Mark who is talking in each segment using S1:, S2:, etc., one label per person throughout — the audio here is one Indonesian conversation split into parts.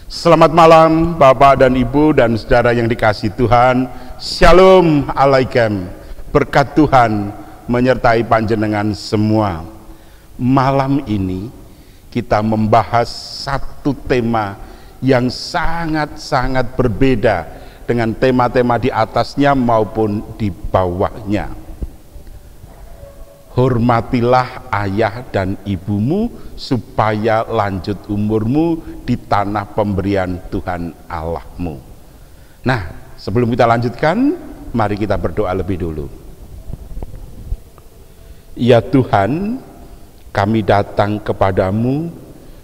S1: Selamat malam Bapak dan Ibu dan saudara yang dikasihi Tuhan. Shalom alaikum. Berkat Tuhan menyertai panjenengan semua. Malam ini kita membahas satu tema yang sangat-sangat berbeda dengan tema-tema di atasnya maupun di bawahnya. Hormatilah ayah dan ibumu supaya lanjut umurmu di tanah pemberian Tuhan Allahmu. Nah, sebelum kita lanjutkan, mari kita berdoa lebih dulu. Ya Tuhan, kami datang kepadamu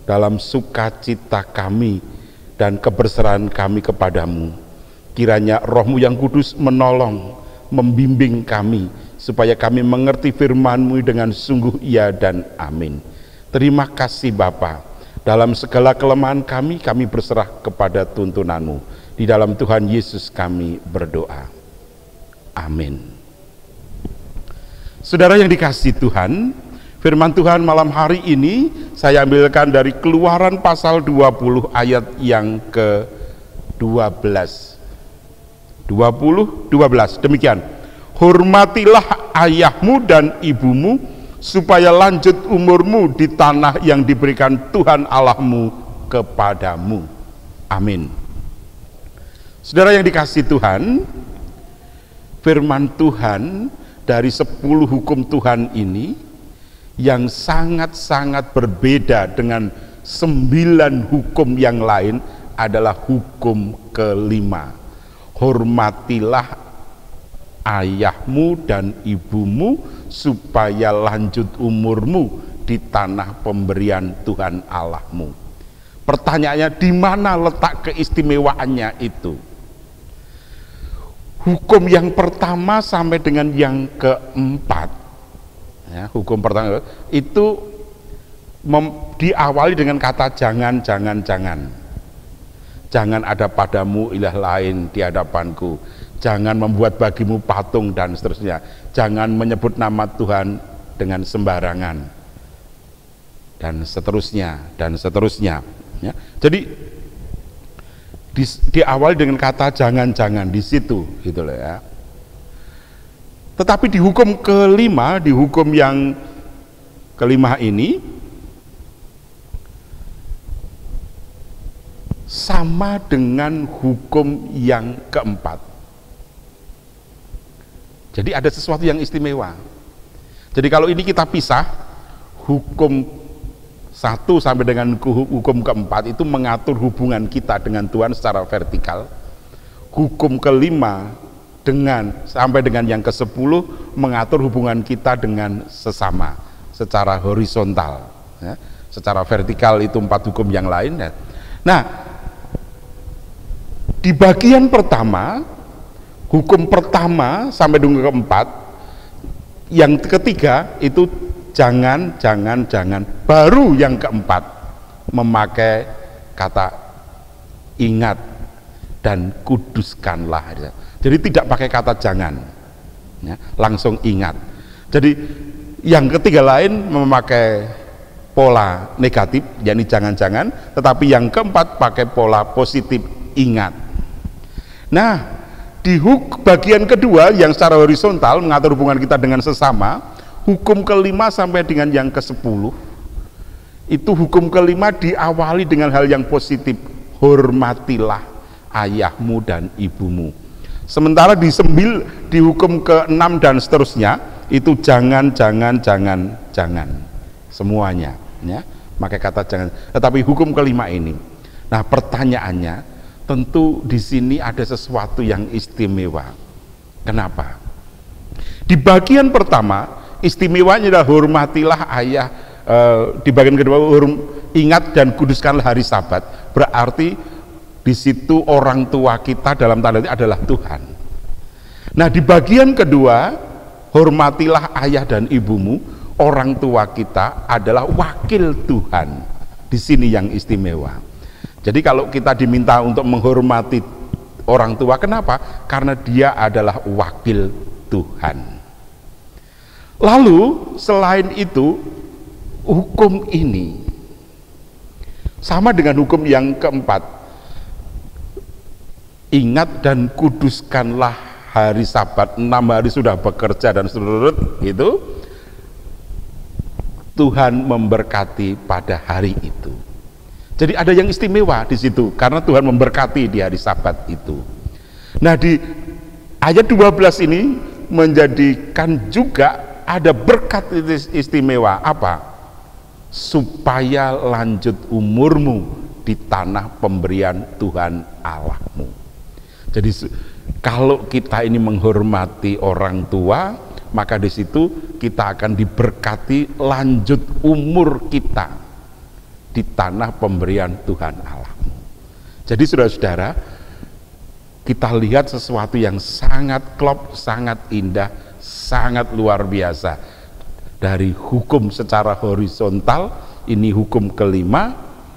S1: dalam sukacita kami dan keberseraan kami kepadamu. Kiranya Roh-Mu yang kudus menolong, membimbing kami, supaya kami mengerti firman-Mu dengan sungguh iya dan amin. Terima kasih Bapa. Dalam segala kelemahan kami berserah kepada tuntunan-Mu. Di dalam Tuhan Yesus kami berdoa. Amin. Saudara yang dikasihi Tuhan, firman Tuhan malam hari ini saya ambilkan dari Keluaran pasal 20 ayat yang ke-12. 12 demikian. Hormatilah ayahmu dan ibumu supaya lanjut umurmu di tanah yang diberikan Tuhan Allahmu kepadamu. Amin. Saudara yang dikasihi Tuhan, firman Tuhan dari 10 hukum Tuhan ini yang sangat-sangat berbeda dengan 9 hukum yang lain adalah hukum kelima. Hormatilah ayahmu dan ibumu supaya lanjut umurmu di tanah pemberian Tuhan Allahmu. Pertanyaannya, di mana letak keistimewaannya itu? Hukum yang pertama sampai dengan yang keempat, ya, hukum pertama itu diawali dengan kata jangan. Jangan ada padamu ilah lain di hadapanku. Jangan membuat bagimu patung dan seterusnya. Jangan menyebut nama Tuhan dengan sembarangan. Dan seterusnya. Ya. Jadi diawali dengan kata jangan di situ, gitu loh ya. Tetapi di hukum kelima, di hukum yang kelima ini sama dengan hukum yang keempat. Jadi ada sesuatu yang istimewa. Jadi kalau ini kita pisah, hukum 1 sampai dengan hukum keempat itu mengatur hubungan kita dengan Tuhan secara vertikal. Hukum kelima sampai dengan yang ke-10 mengatur hubungan kita dengan sesama secara horizontal. Ya. Secara vertikal itu 4 hukum yang lain. Ya. Nah, di bagian pertama, hukum pertama sampai dengan keempat, yang ketiga itu jangan. Baru yang keempat memakai kata ingat dan kuduskanlah. Jadi tidak pakai kata jangan, ya, langsung ingat. Jadi yang ketiga lain memakai pola negatif, yakni jangan, tetapi yang keempat pakai pola positif, ingat. Nah, di bagian kedua yang secara horizontal mengatur hubungan kita dengan sesama, hukum kelima sampai dengan yang ke-10 itu hukum kelima diawali dengan hal yang positif, hormatilah ayahmu dan ibumu. Sementara di hukum ke-6 dan seterusnya itu jangan semuanya, ya, pakai kata jangan. Tetapi hukum kelima ini, nah pertanyaannya, tentu di sini ada sesuatu yang istimewa. Kenapa? Di bagian pertama istimewanya adalah hormatilah ayah. Di bagian kedua ingat dan kuduskanlah hari Sabat. Berarti di situ orang tua kita dalam tanda ini adalah Tuhan. Nah, di bagian kedua hormatilah ayah dan ibumu. Orang tua kita adalah wakil Tuhan. Di sini yang istimewa. Jadi kalau kita diminta untuk menghormati orang tua, kenapa? Karena dia adalah wakil Tuhan. Lalu selain itu, hukum ini sama dengan hukum yang keempat, Ingat dan kuduskanlah hari Sabat, 6 hari sudah bekerja dan seluruh itu. Tuhan memberkati pada hari itu. Jadi ada yang istimewa di situ karena Tuhan memberkati di hari Sabat itu. Nah, di ayat 12 ini menjadikan juga ada berkat istimewa apa? Supaya lanjut umurmu di tanah pemberian Tuhan Allahmu. Jadi kalau kita ini menghormati orang tua, maka di situ kita akan diberkati lanjut umur kita di tanah pemberian Tuhan Allahmu. Jadi saudara-saudara, kita lihat sesuatu yang sangat klop, sangat indah, sangat luar biasa. Dari hukum secara horizontal, ini hukum kelima,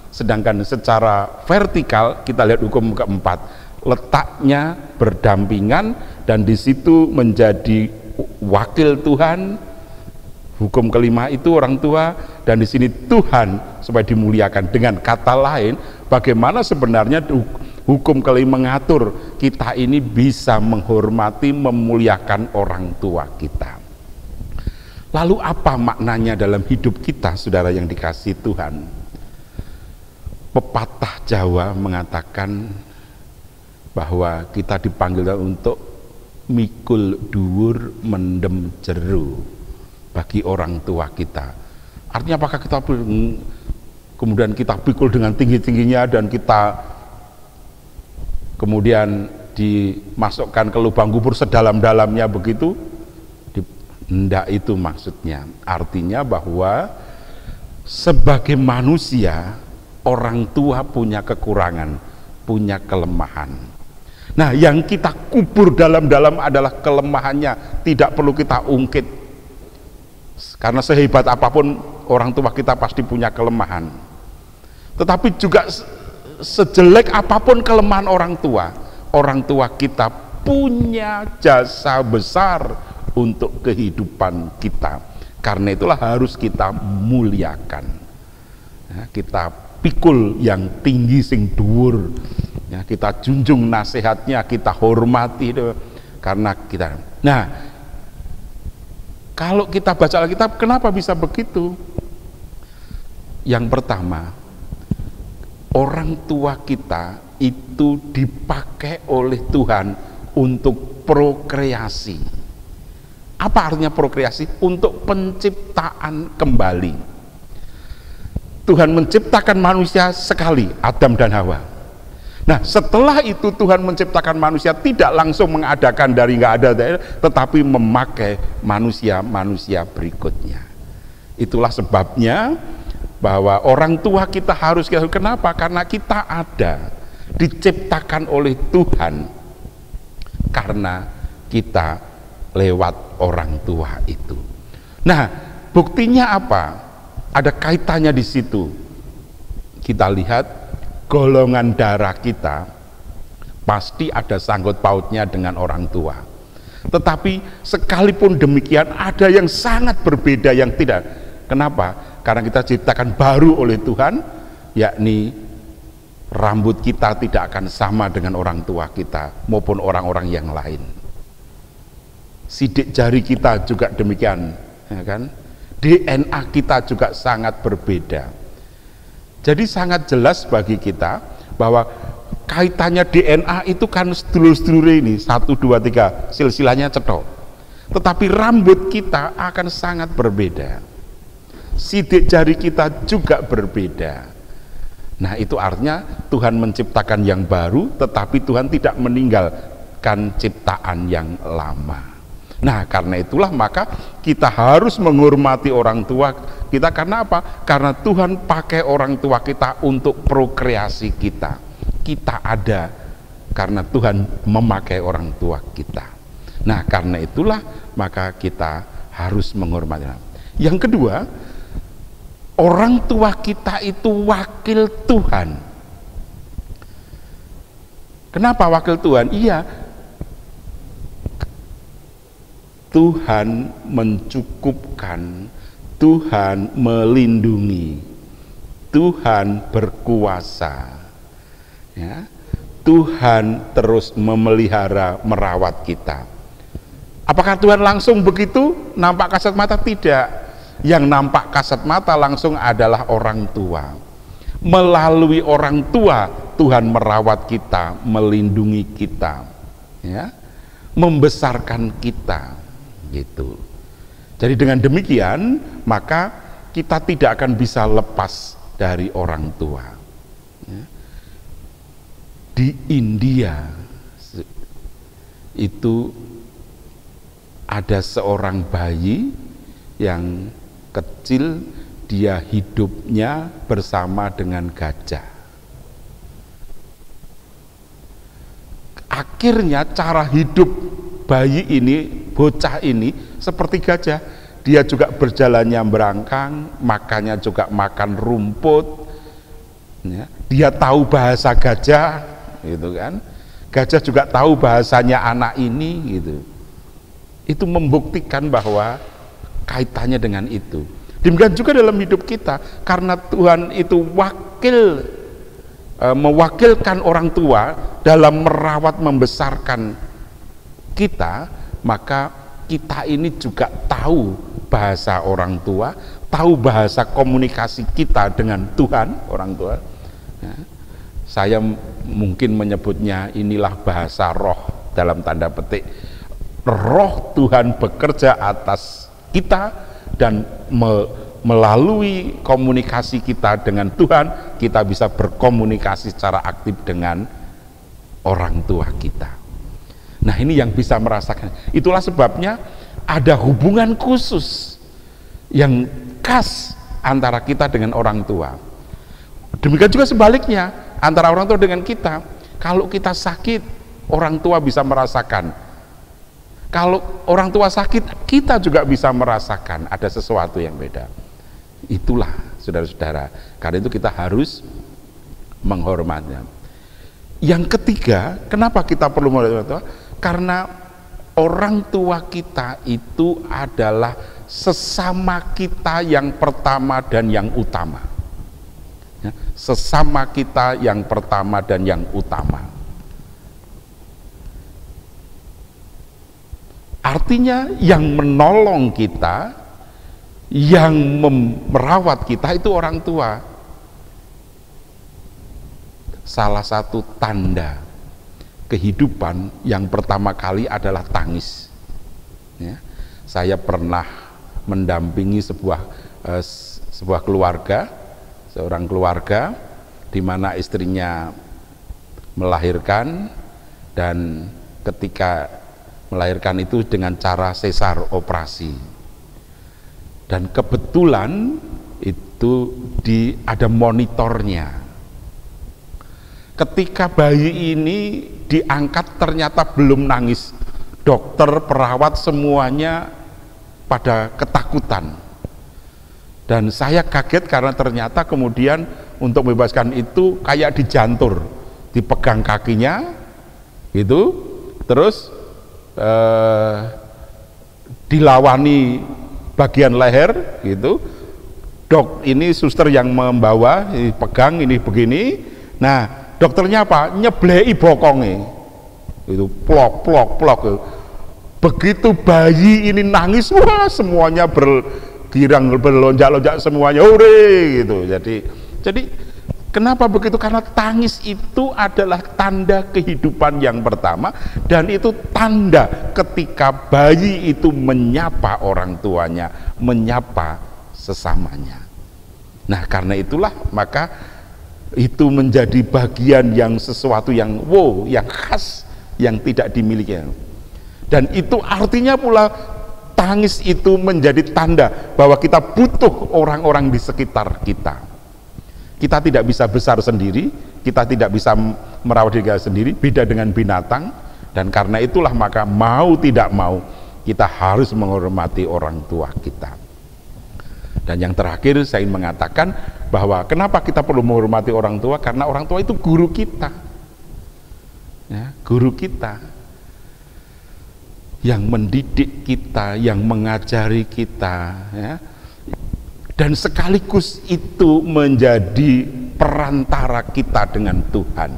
S1: sedangkan secara vertikal kita lihat hukum keempat. Letaknya berdampingan dan di situ menjadi wakil Tuhan. Hukum kelima itu orang tua dan di sini Tuhan supaya dimuliakan. Dengan kata lain, bagaimana sebenarnya hukum kelima mengatur kita ini bisa menghormati, memuliakan orang tua kita. Lalu apa maknanya dalam hidup kita, saudara yang dikasihi Tuhan? Pepatah Jawa mengatakan bahwa kita dipanggil untuk mikul dhuwur mendem jero bagi orang tua kita. Artinya apakah kita kemudian kita pikul dengan tinggi-tingginya dan kita kemudian dimasukkan ke lubang kubur sedalam-dalamnya begitu? Tidak itu maksudnya. Artinya bahwa sebagai manusia, orang tua punya kekurangan, punya kelemahan. Nah, yang kita kubur dalam-dalam adalah kelemahannya, tidak perlu kita ungkit. Karena sehebat apapun orang tua kita pasti punya kelemahan. Tetapi juga sejelek apapun kelemahan orang tua kita punya jasa besar untuk kehidupan kita. Karena itulah harus kita muliakan. Ya, kita pikul yang tinggi sing dhuwur. Ya, kita junjung nasihatnya, kita hormati itu, karena kita. Nah, kalau kita baca Alkitab, kenapa bisa begitu? Yang pertama, orang tua kita itu dipakai oleh Tuhan untuk prokreasi. Apa artinya prokreasi? Untuk penciptaan kembali. Tuhan menciptakan manusia sekali, Adam dan Hawa. Nah, setelah itu Tuhan menciptakan manusia tidak langsung mengadakan dari nggak ada, tetapi memakai manusia-manusia berikutnya. Itulah sebabnya bahwa orang tua kita harus, kenapa? Karena kita ada, diciptakan oleh Tuhan karena kita lewat orang tua itu. Nah, buktinya apa? Ada kaitannya di situ. Kita lihat golongan darah kita pasti ada sangkut pautnya dengan orang tua. Tetapi sekalipun demikian ada yang sangat berbeda, yang tidak. Kenapa? Karena kita ciptakan baru oleh Tuhan, yakni rambut kita tidak akan sama dengan orang tua kita maupun orang-orang yang lain. Sidik jari kita juga demikian, ya kan? DNA kita juga sangat berbeda. Jadi sangat jelas bagi kita bahwa kaitannya DNA itu kan sedulur-sedulur ini 1, 2, 3 silsilahnya cetok. Tetapi rambut kita akan sangat berbeda. Sidik jari kita juga berbeda. Nah, itu artinya Tuhan menciptakan yang baru, tetapi Tuhan tidak meninggalkan ciptaan yang lama. Nah, karena itulah maka kita harus menghormati orang tua kita. Karena apa? Karena Tuhan pakai orang tua kita untuk prokreasi kita. Kita ada karena Tuhan memakai orang tua kita. Nah, karena itulah maka kita harus menghormati. Yang kedua, orang tua kita itu wakil Tuhan. Kenapa wakil Tuhan? Iya, Tuhan mencukupkan, Tuhan melindungi, Tuhan berkuasa. Ya, Tuhan terus memelihara, merawat kita. Apakah Tuhan langsung begitu nampak kasat mata? Tidak. Yang nampak kasat mata langsung adalah orang tua. Melalui orang tua Tuhan merawat kita, melindungi kita, ya, membesarkan kita, gitu. Jadi dengan demikian maka kita tidak akan bisa lepas dari orang tua. Ya. Di India itu ada seorang bayi yang kecil, dia hidupnya bersama dengan gajah. Akhirnya cara hidup bayi ini, bocah ini seperti gajah. Dia juga berjalannya berangkang, makannya juga makan rumput, ya. Dia tahu bahasa gajah, gitu kan. Gajah juga tahu bahasanya anak ini, gitu. Itu membuktikan bahwa kaitannya dengan itu. Demikian juga dalam hidup kita, karena Tuhan itu mewakilkan orang tua dalam merawat, membesarkan kita, maka kita ini juga tahu bahasa orang tua, tahu bahasa komunikasi kita dengan Tuhan, orang tua. Ya. Saya mungkin menyebutnya inilah bahasa roh, dalam tanda petik. Roh Tuhan bekerja atas kita dan melalui komunikasi kita dengan Tuhan, kita bisa berkomunikasi secara aktif dengan orang tua kita. Nah, ini yang bisa merasakan. Itulah sebabnya ada hubungan khusus yang khas antara kita dengan orang tua. Demikian juga sebaliknya, antara orang tua dengan kita. Kalau kita sakit, orang tua bisa merasakan. Kalau orang tua sakit, kita juga bisa merasakan ada sesuatu yang beda. Itulah saudara-saudara, karena itu kita harus menghormatnya. Yang ketiga, kenapa kita perlu menghormati orang tua? Karena orang tua kita itu adalah sesama kita yang pertama dan yang utama, ya, sesama kita yang pertama dan yang utama. Artinya yang menolong kita, yang merawat kita itu orang tua. Salah satu tanda kehidupan yang pertama kali adalah tangis, ya. Saya pernah mendampingi sebuah keluarga, seorang keluarga di mana istrinya melahirkan, dan ketika melahirkan itu dengan cara sesar operasi, dan kebetulan itu ada monitornya. Ketika bayi ini diangkat ternyata belum nangis, dokter, perawat semuanya pada ketakutan, dan saya kaget karena ternyata kemudian untuk membebaskan itu kayak dijantur, dipegang kakinya gitu, terus dilawani bagian leher gitu. Dok, ini suster yang membawa, ini pegang, ini begini. Nah, dokternya apa? Nyeblei bokongnya itu, plok plok plok. Begitu bayi ini nangis, wah semuanya bergirang, berlonjak-lonjak semuanya, hore gitu. Jadi kenapa begitu? Karena tangis itu adalah tanda kehidupan yang pertama, dan itu tanda ketika bayi itu menyapa orang tuanya, menyapa sesamanya. Nah, karena itulah maka itu menjadi bagian yang sesuatu yang wow, yang khas, yang tidak dimiliki. Dan itu artinya pula tangis itu menjadi tanda bahwa kita butuh orang-orang di sekitar kita. Kita tidak bisa besar sendiri, kita tidak bisa merawat diri kita sendiri, beda dengan binatang. Dan karena itulah maka mau tidak mau kita harus menghormati orang tua kita. Dan yang terakhir saya ingin mengatakan bahwa kenapa kita perlu menghormati orang tua? Karena orang tua itu guru kita, ya, guru kita yang mendidik kita, yang mengajari kita, ya. Dan sekaligus itu menjadi perantara kita dengan Tuhan.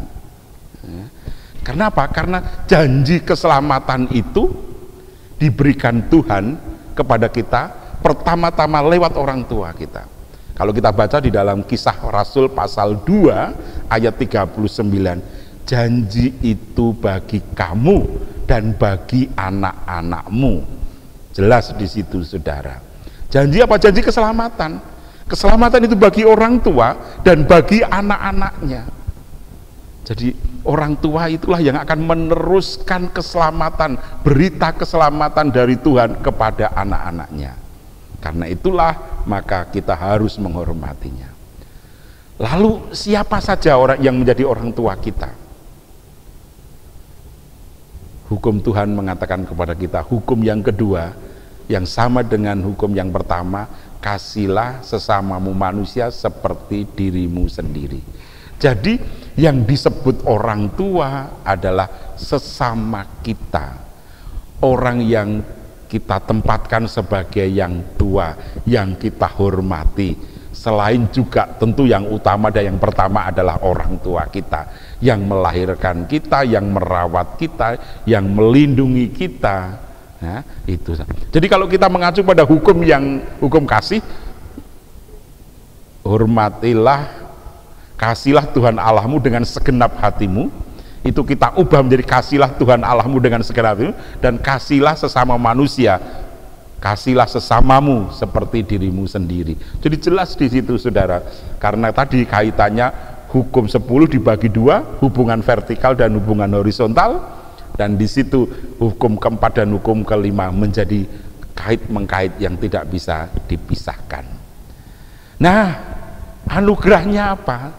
S1: Ya. Karena apa? Karena janji keselamatan itu diberikan Tuhan kepada kita pertama-tama lewat orang tua kita. Kalau kita baca di dalam Kisah Rasul pasal 2 ayat 39, janji itu bagi kamu dan bagi anak-anakmu. Jelas di situ, saudara. Janji apa? Janji keselamatan. Keselamatan itu bagi orang tua dan bagi anak-anaknya. Jadi orang tua itulah yang akan meneruskan keselamatan, berita keselamatan dari Tuhan kepada anak-anaknya. Karena itulah maka kita harus menghormatinya. Lalu siapa saja orang yang menjadi orang tua kita? Hukum Tuhan mengatakan kepada kita, hukum yang kedua yang sama dengan hukum yang pertama, kasihlah sesamamu manusia seperti dirimu sendiri. Jadi yang disebut orang tua adalah sesama kita, orang yang kita tempatkan sebagai yang tua, yang kita hormati. Selain juga tentu yang utama dan yang pertama adalah orang tua kita, yang melahirkan kita, yang merawat kita, yang melindungi kita. Nah, itu. Jadi kalau kita mengacu pada hukum kasih, hormatilah, kasihlah Tuhan Allahmu dengan segenap hatimu. Itu kita ubah menjadi kasihlah Tuhan Allahmu dengan segenap hatimu, dan kasihlah sesama manusia, kasihlah sesamamu seperti dirimu sendiri. Jadi jelas di situ, saudara. Karena tadi kaitannya hukum 10 dibagi dua, hubungan vertikal dan hubungan horizontal. Dan di situ hukum keempat dan hukum kelima menjadi kait-mengkait yang tidak bisa dipisahkan. Nah, anugerahnya apa?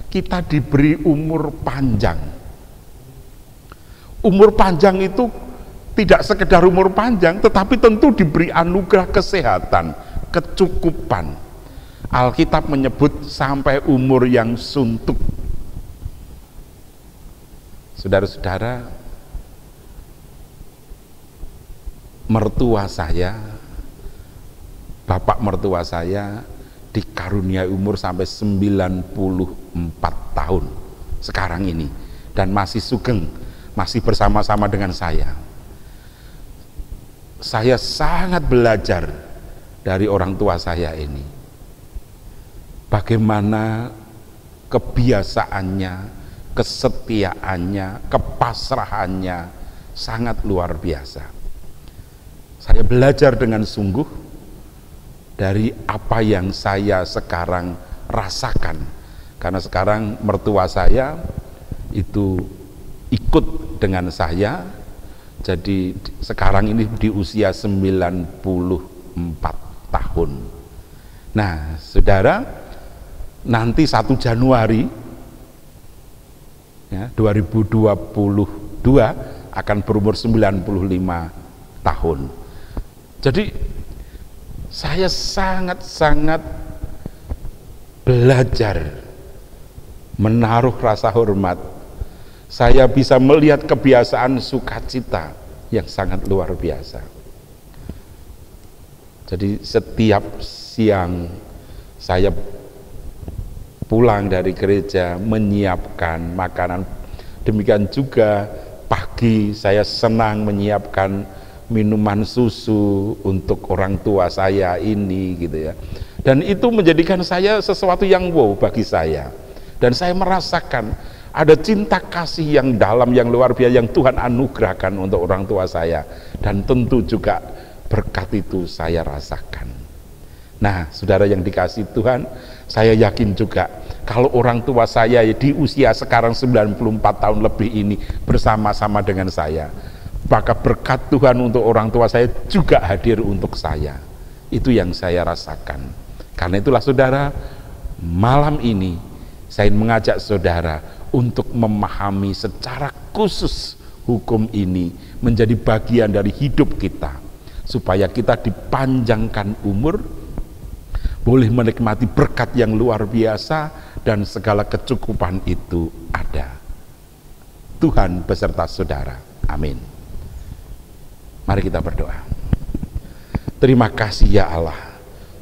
S1: Kita diberi umur panjang. Umur panjang itu tidak sekedar umur panjang, tetapi tentu diberi anugerah kesehatan, kecukupan. Alkitab menyebut sampai umur yang suntuk. Saudara-saudara, mertua saya, bapak mertua saya dikaruniai umur sampai 94 tahun sekarang ini, dan masih sugeng, masih bersama-sama dengan saya. Saya sangat belajar dari orang tua saya ini, bagaimana kebiasaannya, kesetiaannya, kepasrahannya sangat luar biasa. Saya belajar dengan sungguh dari apa yang saya sekarang rasakan, karena sekarang mertua saya itu ikut dengan saya. Jadi sekarang ini di usia 94 tahun. Nah, saudara, nanti 1 Januari ya, 2022 akan berumur 95 tahun. Jadi saya sangat-sangat belajar menaruh rasa hormat. Saya bisa melihat kebiasaan sukacita yang sangat luar biasa. Jadi setiap siang saya pulang dari gereja menyiapkan makanan. Demikian juga pagi saya senang menyiapkan minuman susu untuk orang tua saya ini, gitu ya. Dan itu menjadikan saya sesuatu yang wow bagi saya. Dan saya merasakan ada cinta kasih yang dalam, yang luar biasa yang Tuhan anugerahkan untuk orang tua saya. Dan tentu juga berkat itu saya rasakan. Nah, saudara yang dikasihi Tuhan, saya yakin juga kalau orang tua saya di usia sekarang 94 tahun lebih ini bersama-sama dengan saya, maka berkat Tuhan untuk orang tua saya juga hadir untuk saya. Itu yang saya rasakan. Karena itulah, saudara, malam ini saya mengajak saudara untuk memahami secara khusus hukum ini menjadi bagian dari hidup kita, supaya kita dipanjangkan umur, boleh menikmati berkat yang luar biasa, dan segala kecukupan itu ada. Tuhan beserta saudara. Amin. Mari kita berdoa. Terima kasih ya Allah,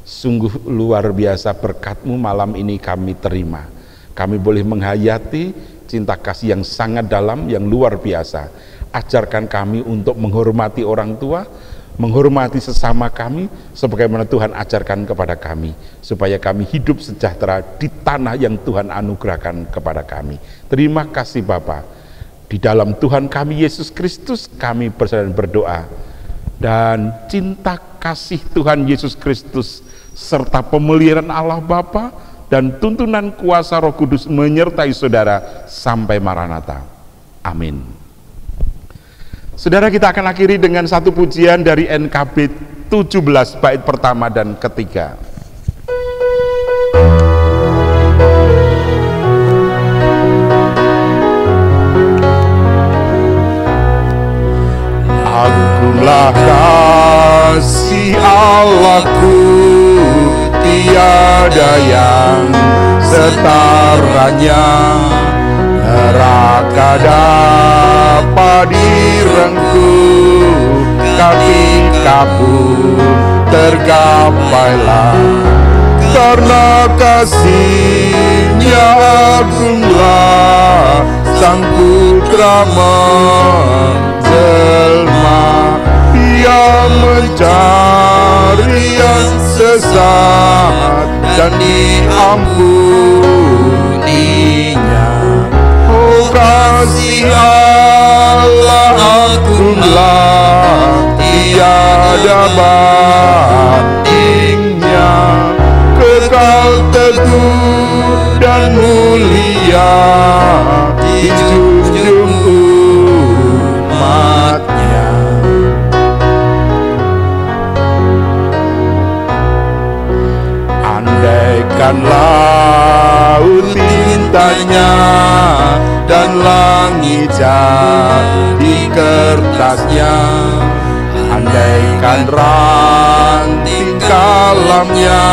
S1: sungguh luar biasa berkat-Mu malam ini kami terima. Kami boleh menghayati cinta kasih yang sangat dalam, yang luar biasa. Ajarkan kami untuk menghormati orang tua, menghormati sesama kami, sebagaimana Tuhan ajarkan kepada kami, supaya kami hidup sejahtera di tanah yang Tuhan anugerahkan kepada kami. Terima kasih Bapa. Di dalam Tuhan kami Yesus Kristus kami berdoa, dan cinta kasih Tuhan Yesus Kristus serta pemeliharaan Allah Bapa dan tuntunan kuasa Roh Kudus menyertai saudara sampai Maranatha. Amin. Saudara, kita akan akhiri dengan satu pujian dari NKB 17 bait pertama dan ketiga. Agunglah kasih Allahku, tiada yang setaranya. Neraka dapat direngkuh, ketika pun tergapailah. Karena kasih-Nya agunglah, Sang Putra menjelma. Ia mencari yang sesat dan diampuninya. Oh, kasih Allah agunglah, tiada bandingnya. Kekal teguh dan mulia, dijunjung umat-Nya. Andaikan laut tintanya dan langit jadi kertasnya, andaikan ranting kalamnya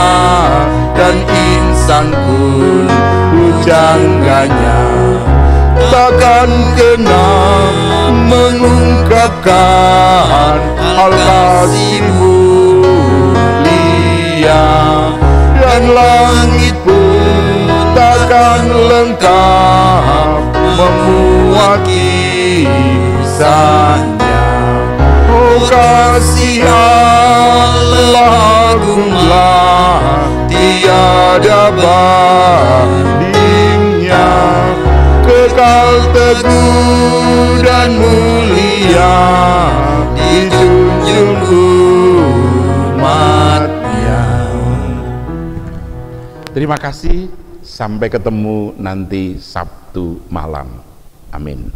S1: dan insan pun pujangganya, takkan genap mengungkapkan hal kasih mulia. Dan langit pun takkan lengkap memuat kisahnya. Oh, kasih Allah agunglah, tiada bandingnya. Kekal teguh dan mulia, dijunjung umat-Nya. Terima kasih, sampai ketemu nanti Sabtu malam. Amin.